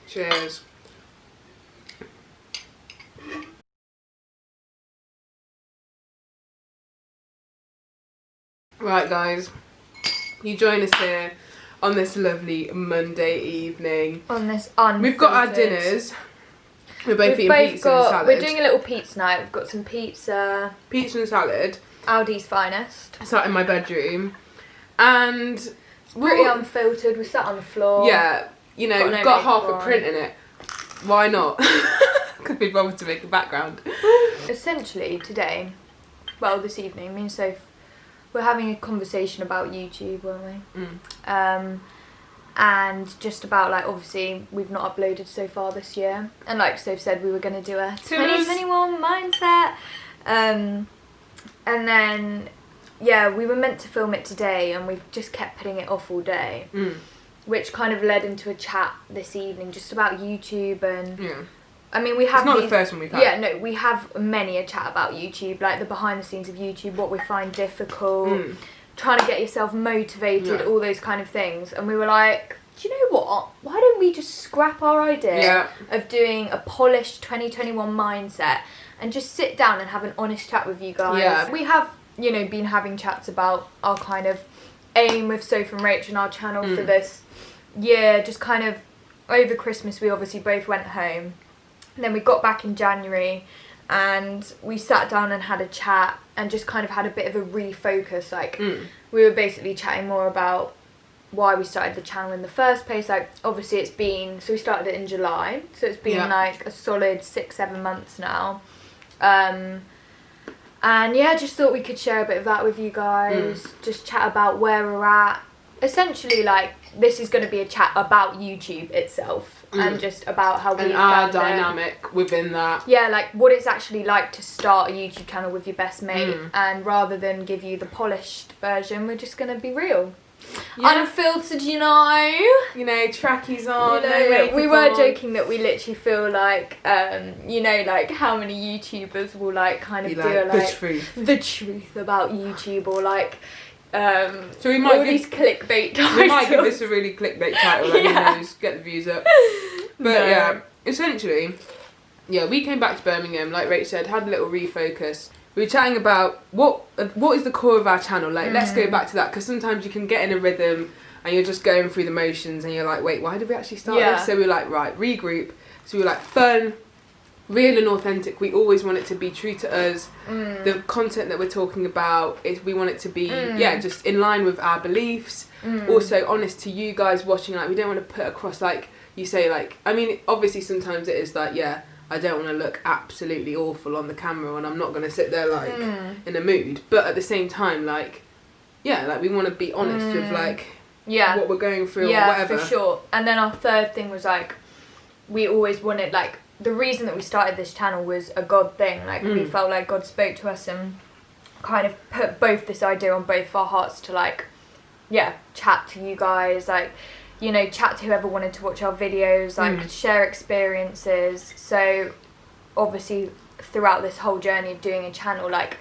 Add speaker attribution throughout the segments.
Speaker 1: Cheers. Right, guys, you join us here on this lovely Monday evening.
Speaker 2: On this unfiltered.
Speaker 1: We've got our dinners. We're both eating pizza and salad.
Speaker 2: We're doing a little pizza night. We've got some pizza.
Speaker 1: Pizza and salad.
Speaker 2: Aldi's finest.
Speaker 1: Sat in my bedroom. And
Speaker 2: it's pretty unfiltered. We sat on the floor.
Speaker 1: Yeah, you know, we've got half a print in it. Why not? Could be bothered to make a background.
Speaker 2: Essentially, today, well, this evening, me and Soph, we're having a conversation about YouTube, weren't we? And just about, like, obviously, we've not uploaded so far this year. And like Soph said, we were going to do a 2021 mindset. And then, yeah, we were meant to film it today and we just kept putting it off all day. Which kind of led into a chat this evening just about YouTube and... Yeah. I mean, we have...
Speaker 1: It's not the first one we've had.
Speaker 2: Yeah, no, we have many a chat about YouTube, like the behind the scenes of YouTube, what we find difficult, trying to get yourself motivated, all those kind of things. And we were like, do you know what? Why don't we just scrap our idea of doing a polished 2021 mindset and just sit down and have an honest chat with you guys? Yeah. We have, you know, been having chats about our kind of aim with Soph and Rach and our channel for this year. Just kind of over Christmas, we obviously both went home. And then we got back in January and we sat down and had a chat and just kind of had a bit of a refocus. Like, we were basically chatting more about why we started the channel in the first place. Like, obviously it's been, so we started it in July. So it's been like a solid 6-7 months now. And yeah, just thought we could share a bit of that with you guys. Just chat about where we're at. Essentially, like, this is going to be a chat about YouTube itself. And just about how we
Speaker 1: and our dynamic within that.
Speaker 2: Yeah, like what it's actually like to start a YouTube channel with your best mate. And rather than give you the polished version, we're just going to be real. Unfiltered, you know.
Speaker 1: You know, trackies on.
Speaker 2: You know, we were joking that we literally feel like, you know, like how many YouTubers will like kind of do like the truth about YouTube, or like...
Speaker 1: so we might
Speaker 2: all these clickbait titles.
Speaker 1: We might give this a really clickbait title, like, you know, just get the views up. But yeah, essentially, yeah, we came back to Birmingham, like Rach said, had a little refocus. We were chatting about what is the core of our channel, like let's go back to that, because sometimes you can get in a rhythm and you're just going through the motions and you're like, wait, why did we actually start this? So we were like, right, regroup. So we were like, fun, real and authentic. We always want it to be true to us. The content that we're talking about, we want it to be just in line with our beliefs. Also honest to you guys watching. Like, we don't want to put across, like you say, like, I mean, obviously sometimes it is like, yeah, I don't want to look absolutely awful on the camera and I'm not going to sit there like in a mood, but at the same time, like, yeah, like we want to be honest with like what we're going through or whatever.
Speaker 2: For sure. And then our third thing was like, we always wanted, like, the reason that we started this channel was a God thing. Like, we felt like God spoke to us and kind of put both this idea on both of our hearts to, like, chat to you guys, like, you know, chat to whoever wanted to watch our videos, like, share experiences. So, obviously, throughout this whole journey of doing a channel, like,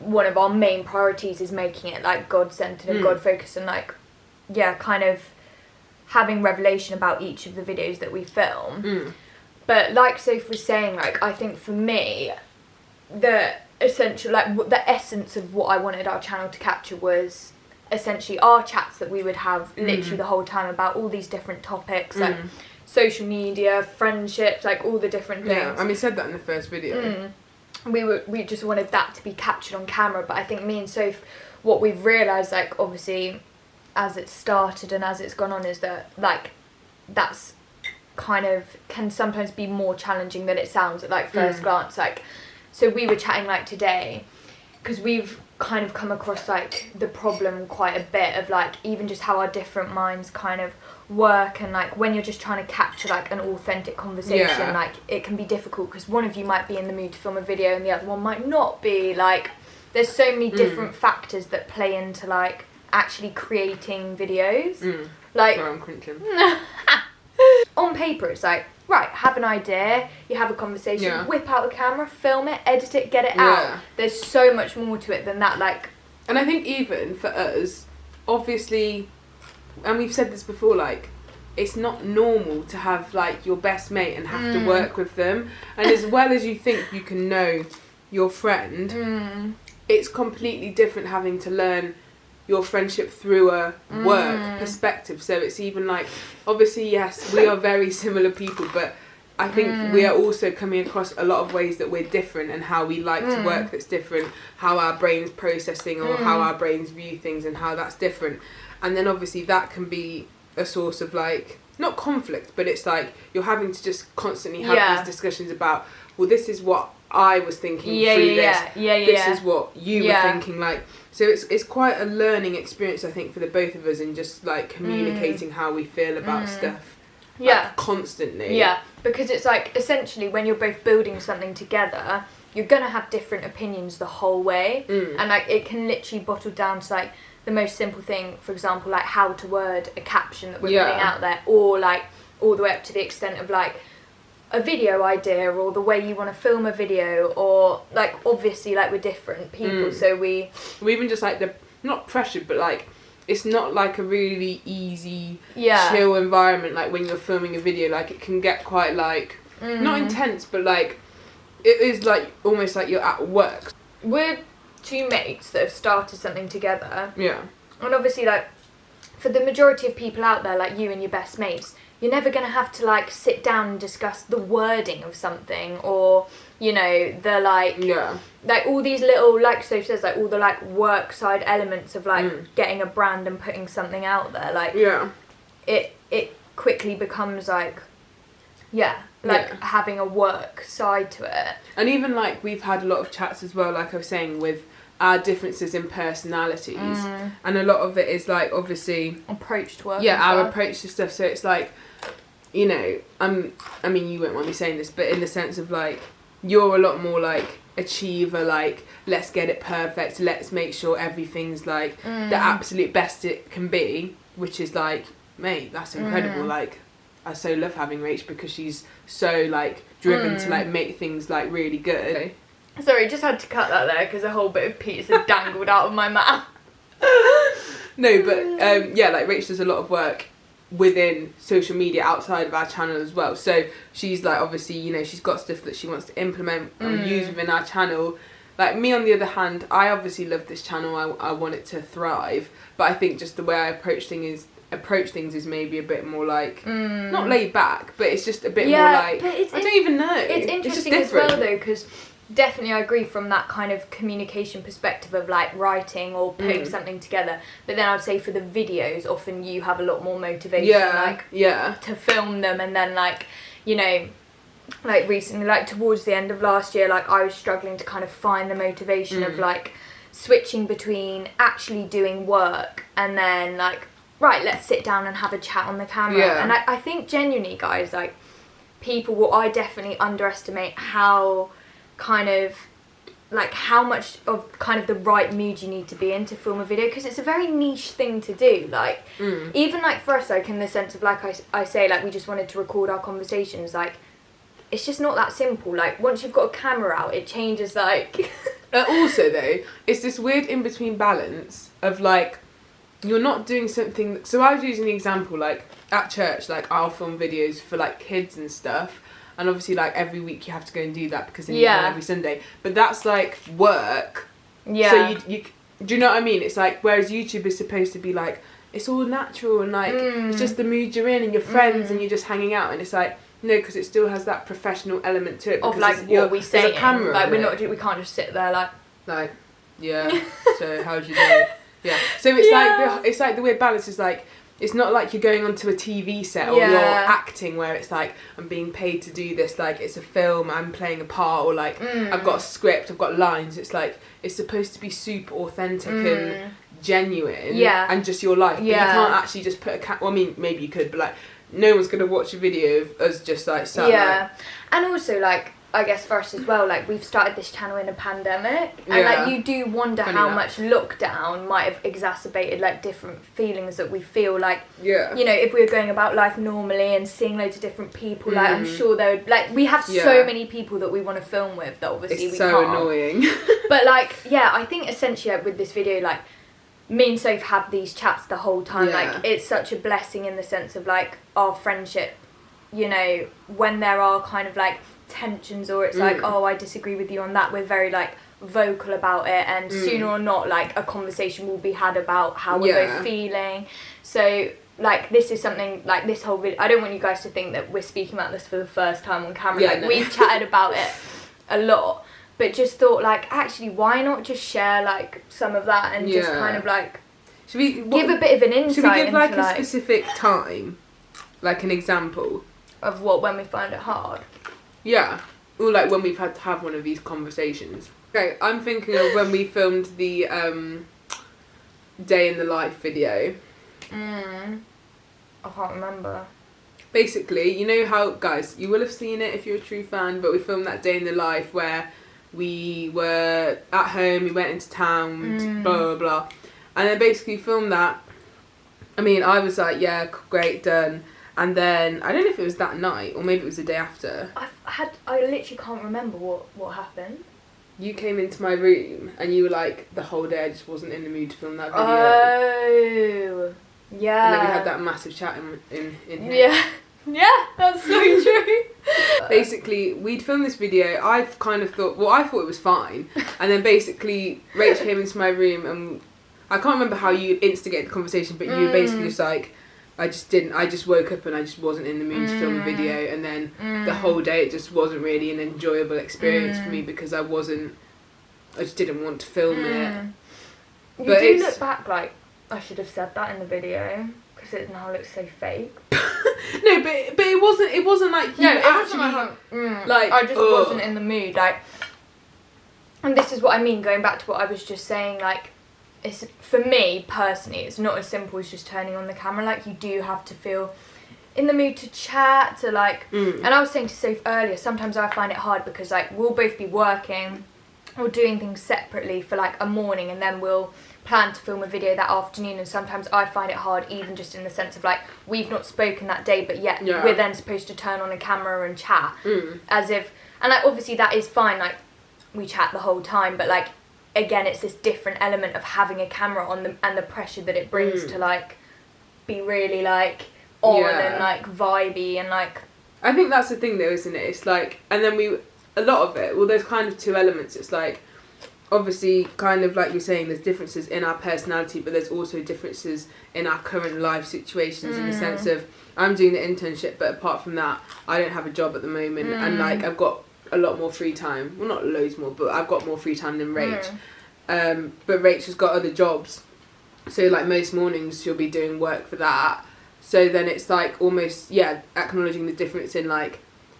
Speaker 2: one of our main priorities is making it, like, God-centered and God-focused and, like, kind of having revelation about each of the videos that we film. But like Soph was saying, like, I think for me, the essential, like, the essence of what I wanted our channel to capture was essentially our chats that we would have literally the whole time about all these different topics, like social media, friendships, like all the different things.
Speaker 1: Yeah, and we said that in the first video.
Speaker 2: We just wanted that to be captured on camera. But I think me and Soph, what we've realised, like, obviously, as it started and as it's gone on, is that, like, that's kind of can sometimes be more challenging than it sounds at, like, first glance. Like, so we were chatting, like, today, because we've kind of come across, like, the problem quite a bit of, like, even just how our different minds kind of work, and, like, when you're just trying to capture, like, an authentic conversation, like, it can be difficult because one of you might be in the mood to film a video and the other one might not be. Like, there's so many different factors that play into, like, actually creating videos. Like,
Speaker 1: sorry, I'm crunching.
Speaker 2: On paper, it's like, right, have an idea, you have a conversation, whip out the camera, film it, edit it, get it out. There's so much more to it than that, like...
Speaker 1: And I think even for us, obviously, and we've said this before, like, it's not normal to have like your best mate and have to work with them. And as well as you think you can know your friend, it's completely different having to learn your friendship through a work perspective. So it's even like, obviously, yes, we are very similar people, but I think we are also coming across a lot of ways that we're different and how we like to work that's different, how our brain's processing or how our brains view things and how that's different. And then obviously that can be a source of like, not conflict, but it's like you're having to just constantly have these discussions about, well, this is what I was thinking through this. This is what you were thinking, like. So it's quite a learning experience, I think, for the both of us in just like communicating how we feel about stuff. Like, constantly.
Speaker 2: Yeah, because it's like essentially when you're both building something together, you're gonna have different opinions the whole way, and like it can literally bottle down to like the most simple thing, for example, like how to word a caption that we're putting out there, or like all the way up to the extent of like a video idea or the way you want to film a video, or like obviously like we're different people, so we
Speaker 1: even just like the not pressured, but like it's not like a really easy chill environment like when you're filming a video. Like it can get quite like not intense, but like it is like almost like you're at work.
Speaker 2: We're two mates that have started something together,
Speaker 1: and
Speaker 2: obviously like for the majority of people out there, like you and your best mates, you're never going to have to like sit down and discuss the wording of something, or you know the like like all these little, like Soph says, like all the like work side elements of like getting a brand and putting something out there, like it quickly becomes like having a work side to it.
Speaker 1: And even like we've had a lot of chats as well, like I was saying, with our differences in personalities, and a lot of it is like obviously
Speaker 2: approach to work.
Speaker 1: Our approach to stuff. So it's like, you know, I mean, you won't want me saying this, but in the sense of like, you're a lot more like achiever, like let's get it perfect, let's make sure everything's like the absolute best it can be, which is like, mate, that's incredible. Like I so love having Rach because she's so like driven to like make things like really good. Okay.
Speaker 2: Sorry, just had to cut that there because a whole bit of pizza dangled out of my mouth.
Speaker 1: No, but like Rach does a lot of work within social media outside of our channel as well. So she's like, obviously, you know, she's got stuff that she wants to implement and use within our channel. Like me, on the other hand, I obviously love this channel. I want it to thrive, but I think just the way I approach things is maybe a bit more like not laid back, but it's just a bit more like I don't even know.
Speaker 2: It's interesting as well though, because definitely I agree from that kind of communication perspective of like writing or putting something together, but then I'd say for the videos often you have a lot more motivation to film them, and then like, you know, like recently, like towards the end of last year, like I was struggling to kind of find the motivation of like switching between actually doing work and then like, right, let's sit down and have a chat on the camera. And I think genuinely, guys, like I definitely underestimate how kind of like how much of kind of the right mood you need to be in to film a video, because it's a very niche thing to do. Like even like for us, like in the sense of like I say, like we just wanted to record our conversations, like it's just not that simple. Like once you've got a camera out, it changes like
Speaker 1: also though, it's this weird in between balance of like you're not doing something. So I was using the example like at church, like I'll film videos for like kids and stuff, and obviously like every week you have to go and do that because then you film every Sunday, but that's like work. So you do you know what I mean? It's like, whereas YouTube is supposed to be like, it's all natural and like it's just the mood you're in and your friends and you're just hanging out, and it's like, no, because it still has that professional element to it,
Speaker 2: of like what we say,
Speaker 1: there's a camera,
Speaker 2: like we can't just sit there like
Speaker 1: so how'd you do? So it's like the weird balance is like, it's not like you're going onto a TV set or you're acting where it's like, I'm being paid to do this, like it's a film, I'm playing a part, or like I've got a script, I've got lines. It's like, it's supposed to be super authentic and genuine and just your life, but you can't actually just put well, I mean, maybe you could, but like no one's going to watch a video of us just like sat like.
Speaker 2: And also like, I guess for us as well, like we've started this channel in a pandemic, and like you do wonder how much lockdown might have exacerbated like different feelings that we feel like, you know, if we were going about life normally and seeing loads of different people, like I'm sure there would, like we have so many people that we want to film with that obviously
Speaker 1: it's
Speaker 2: we
Speaker 1: so
Speaker 2: can't.
Speaker 1: Annoying.
Speaker 2: But like I think essentially like with this video, like me and Soph have these chats the whole time.
Speaker 1: Yeah.
Speaker 2: Like, it's such a blessing in the sense of, like, our friendship, you know, when there are kind of, like, tensions or it's like, oh, I disagree with you on that, we're very, like, vocal about it, and sooner or not, like, a conversation will be had about how we're both feeling. So, like, this is something, like, this whole video, I don't want you guys to think that we're speaking about this for the first time on camera. Like, we've chatted about it a lot, but just thought, like, actually, why not just share, like, some of that and just kind of, like,
Speaker 1: should we
Speaker 2: give a bit of an insight.
Speaker 1: Should we give, like,
Speaker 2: into,
Speaker 1: a specific time? Like, an example?
Speaker 2: Of what, when we find it hard?
Speaker 1: Yeah. Or, like, when we've had to have one of these conversations. Okay, I'm thinking of when we filmed the day in the life video.
Speaker 2: I can't remember.
Speaker 1: Basically, you know how, guys, you will have seen it if you're a true fan, but we filmed that day in the life where we were at home, we went into town, blah, blah, blah. And then basically filmed that. I mean, I was like, yeah, great, done. And then, I don't know if it was that night, or maybe it was the day after.
Speaker 2: I literally can't remember what happened.
Speaker 1: You came into my room, and you were like, the whole day I just wasn't in the mood to film that video.
Speaker 2: Oh, yeah.
Speaker 1: And then we had that massive chat in here.
Speaker 2: Yeah. Yeah, that's so true.
Speaker 1: Basically, we'd filmed this video. I've kind of thought, well, I thought it was fine. And then basically, Rach came into my room, and I can't remember how you instigated the conversation, but you were basically just like, I just woke up and I just wasn't in the mood to film a video, and then the whole day it just wasn't really an enjoyable experience for me because I just didn't want to film it.
Speaker 2: You but do look back like, I should have said that in the video, because it now looks so fake.
Speaker 1: No, but it wasn't like you actually like
Speaker 2: I just wasn't in the mood, like, and this is what I mean, going back to what I was just saying, like, it's, for me personally, it's not as simple as just turning on the camera. Like, you do have to feel in the mood to chat, to like, and I was saying to Soph earlier, sometimes I find it hard because, like, we'll both be working or doing things separately for like a morning, and then we'll plan to film a video that afternoon, and sometimes I find it hard, even just in the sense of, like, we've not spoken that day, but yet we're then supposed to turn on a camera and chat as if, and like, obviously that is fine, like, we chat the whole time, but like, again, it's this different element of having a camera on them and the pressure that it brings to, like, be really, like, on and, like, vibey and, like...
Speaker 1: I think that's the thing, though, isn't it? It's, like... And then a lot of it... Well, there's kind of two elements. It's, like, obviously, kind of like you're saying, there's differences in our personality, but there's also differences in our current life situations in the sense of, I'm doing the internship, but apart from that, I don't have a job at the moment, and, like, I've got a lot more free time. Well, not loads more, but I've got more free time than Rach. But Rach has got other jobs, so like most mornings she'll be doing work for that. So then it's like almost acknowledging the difference in, like,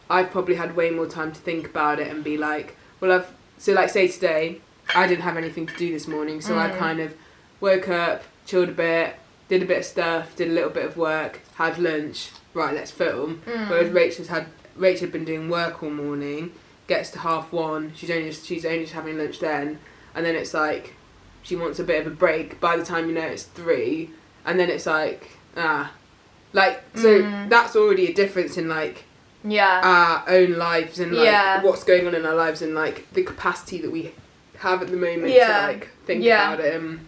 Speaker 1: I've probably had way more time to think about it and be like, well, say today I didn't have anything to do this morning, so I kind of woke up, chilled a bit, did a bit of stuff, did a little bit of work, had lunch, right, let's film. Whereas Rach had been doing work all morning, gets to 1:30, she's only just having lunch then, and then it's like she wants a bit of a break. By the time you know it's 3, and then it's like so that's already a difference in, like, our own lives and, like, what's going on in our lives and, like, the capacity that we have at the moment to, like, think about it. And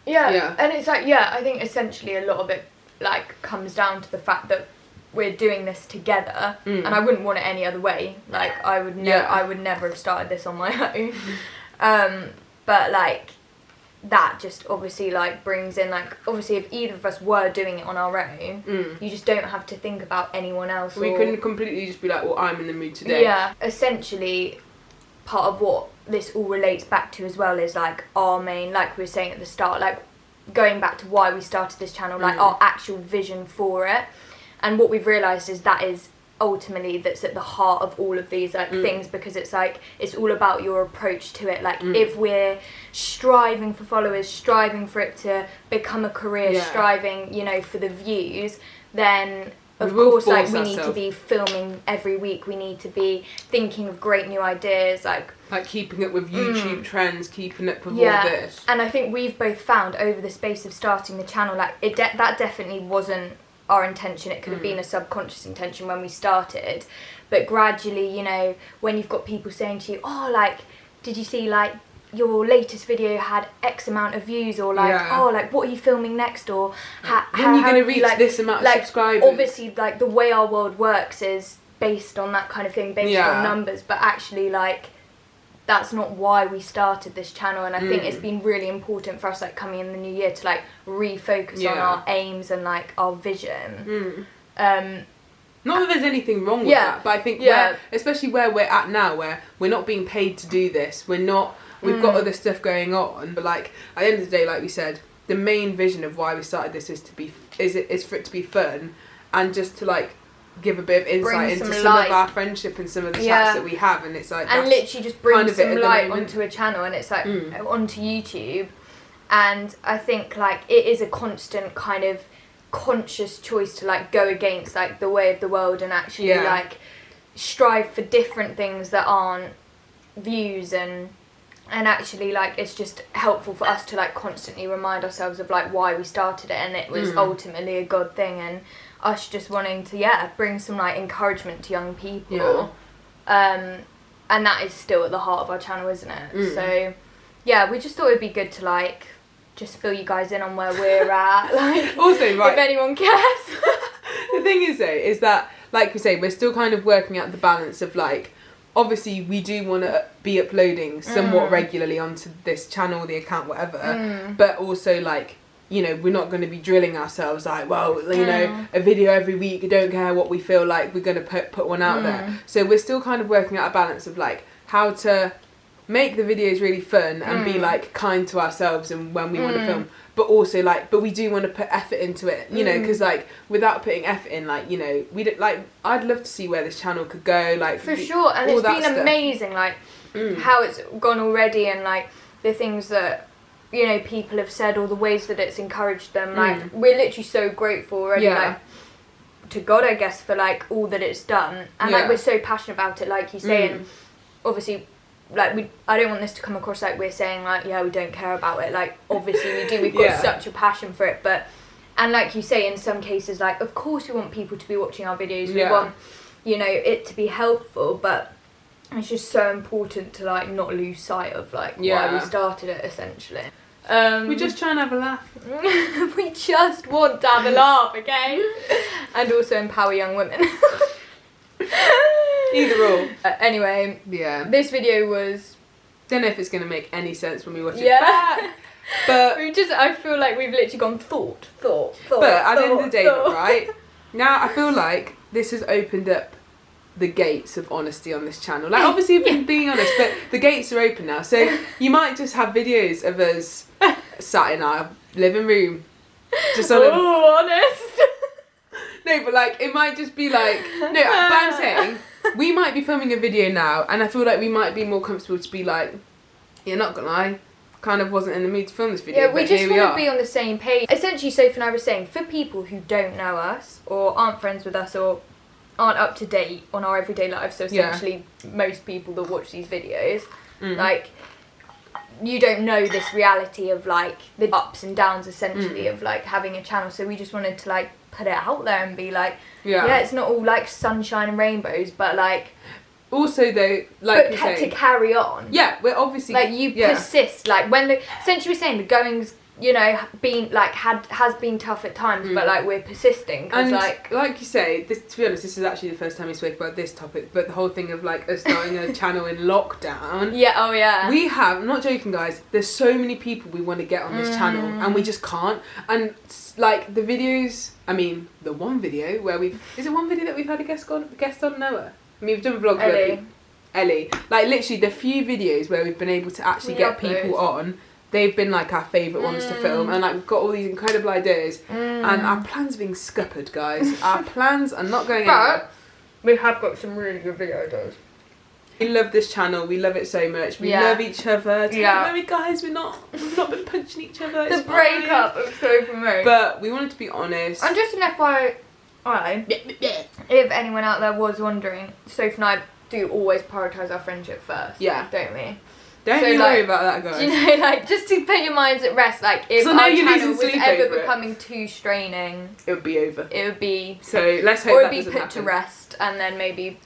Speaker 2: it's like, I think essentially a lot of it, like, comes down to the fact that we're doing this together, and I wouldn't want it any other way. Like, I would never have started this on my own. But, like, that just obviously, like, brings in, like, obviously if either of us were doing it on our own, you just don't have to think about anyone else.
Speaker 1: We couldn't completely just be like, well, I'm in the mood today.
Speaker 2: Yeah, essentially, part of what this all relates back to as well is, like, our main, like we were saying at the start, like, going back to why we started this channel, like, our actual vision for it. And what we've realised is that is ultimately that's at the heart of all of these, like, things, because it's like, it's all about your approach to it. Like, if we're striving for followers, striving for it to become a career, striving, you know, for the views, then of course, like, we need to be filming every week, we need to be thinking of great new ideas, like
Speaker 1: keeping up with YouTube trends, keeping up with all this.
Speaker 2: And I think we've both found over the space of starting the channel, like, that definitely wasn't our intention. It could have been a subconscious intention when we started, but gradually, you know, when you've got people saying to you, oh, like, did you see, like, your latest video had X amount of views, or like, oh, like, what are you filming next, or
Speaker 1: when are you going to reach like, this amount of subscribers?
Speaker 2: Obviously, like, the way our world works is based on that kind of thing, based on numbers, but actually, like, that's not why we started this channel. And I think it's been really important for us, like, coming in the new year to like refocus on our aims and like our vision.
Speaker 1: Not that there's anything wrong with that, but I think especially where we're at now, where we're not being paid to do this, we've got other stuff going on, but like at the end of the day, like we said, the main vision of why we started this is for it to be fun, and just to like give a bit of insight into some of our friendship and some of the chats that we have, and it's like,
Speaker 2: and literally just bring some light onto a channel, and it's like onto YouTube. And I think like it is a constant kind of conscious choice to like go against like the way of the world, and actually like strive for different things that aren't views, and actually like it's just helpful for us to like constantly remind ourselves of like why we started it, and it was ultimately a God thing, and us just wanting to bring some like encouragement to young people, and that is still at the heart of our channel, isn't it? So we just thought it'd be good to like just fill you guys in on where we're at, like,
Speaker 1: also,
Speaker 2: if anyone cares.
Speaker 1: The thing is though, is that like we say, we're still kind of working out the balance of like, obviously we do want to be uploading somewhat regularly onto this channel, the account, whatever, but also like, you know, we're not going to be drilling ourselves like, well, you know, a video every week, I don't care what we feel like, we're going to put one out there. So we're still kind of working out a balance of like how to make the videos really fun and be like kind to ourselves and when we want to film, but also like, but we do want to put effort into it, you know, because like without putting effort in, like, you know, we don't like, I'd love to see where this channel could go, like,
Speaker 2: for sure. And it's been amazing, like how it's gone already, and like the things that, you know, people have said, or the ways that it's encouraged them. Like we're literally so grateful already, like to God, I guess, for like all that it's done, and like we're so passionate about it, like you say, and obviously like I don't want this to come across like we're saying like, we don't care about it. Like obviously we do, we've got such a passion for it, but, and like you say, in some cases, like of course we want people to be watching our videos, we want, you know, it to be helpful, but it's just so important to like not lose sight of like why we started it, essentially.
Speaker 1: We just try and have a laugh.
Speaker 2: We just want to have a laugh, okay? And also empower young women.
Speaker 1: Either or.
Speaker 2: Anyway, this video was...
Speaker 1: Don't know if it's going to make any sense when we watch it back. But
Speaker 2: I feel like we've literally gone thought.
Speaker 1: But at the end of the day, right, now I feel like this has opened up the gates of honesty on this channel. Like obviously we've been being honest, but the gates are open now. So you might just have videos of us sat in our living room. Just on
Speaker 2: honest.
Speaker 1: No, but like it might just be like, no, but I'm saying we might be filming a video now, and I feel like we might be more comfortable to be like, you're not gonna lie, kind of wasn't in the mood to film this video.
Speaker 2: Yeah, we just want to be on the same page. Essentially, Soph and I were saying, for people who don't know us or aren't friends with us or aren't up to date on our everyday lives, so essentially most people that watch these videos, like, you don't know this reality of like the ups and downs, essentially, of like having a channel. So we just wanted to like put it out there and be like, it's not all like sunshine and rainbows, but like
Speaker 1: also though, like you say,
Speaker 2: to carry on,
Speaker 1: we're obviously
Speaker 2: like you persist, like when the, essentially we're saying the going's, you know, been like has been tough at times, but like we're persisting, and like
Speaker 1: you say, this, to be honest, this is actually the first time we spoke about this topic, but the whole thing of like us starting a channel in lockdown, we have, I'm not joking guys, there's so many people we want to get on this channel and we just can't. And like the videos, I mean the one video where is it one video that we've had a guest on, Noah? I mean we've done vlogs with Ellie, like literally the few videos where we've been able to actually get people on, they've been like our favourite ones to film, and like we've got all these incredible ideas, and our plans are being scuppered, guys. Our plans are not going anywhere.
Speaker 2: We have got some really good video ideas.
Speaker 1: We love this channel. We love it so much. We love each other. Don't worry, guys. We've not been punching each other.
Speaker 2: The breakup of Soph and Rach.
Speaker 1: But we wanted to be honest.
Speaker 2: And just an FYI, if anyone out there was wondering, Soph and I do always prioritise our friendship first. Yeah, don't we?
Speaker 1: Don't you worry about that, guys.
Speaker 2: You know, like, just to put your minds at rest, like, if our channel was ever becoming too straining,
Speaker 1: it would be over.
Speaker 2: It would be...
Speaker 1: So, let's hope that doesn't happen.
Speaker 2: Or it would be put to rest, and then maybe...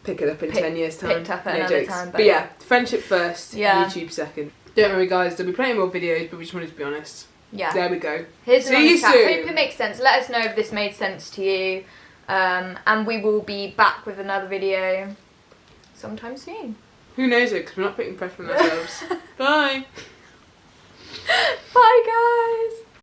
Speaker 1: Pick it up in 10 years' time.
Speaker 2: Picked up at another time.
Speaker 1: But yeah, friendship first, YouTube second. Don't worry guys, there'll be plenty more videos, but we just wanted to be honest.
Speaker 2: Yeah.
Speaker 1: There we go.
Speaker 2: Here's
Speaker 1: See you
Speaker 2: chat.
Speaker 1: soon.
Speaker 2: Hope it makes sense. Let us know if this made sense to you. And we will be back with another video sometime soon.
Speaker 1: Who knows it, because we're not putting pressure on ourselves. Bye.
Speaker 2: Bye guys.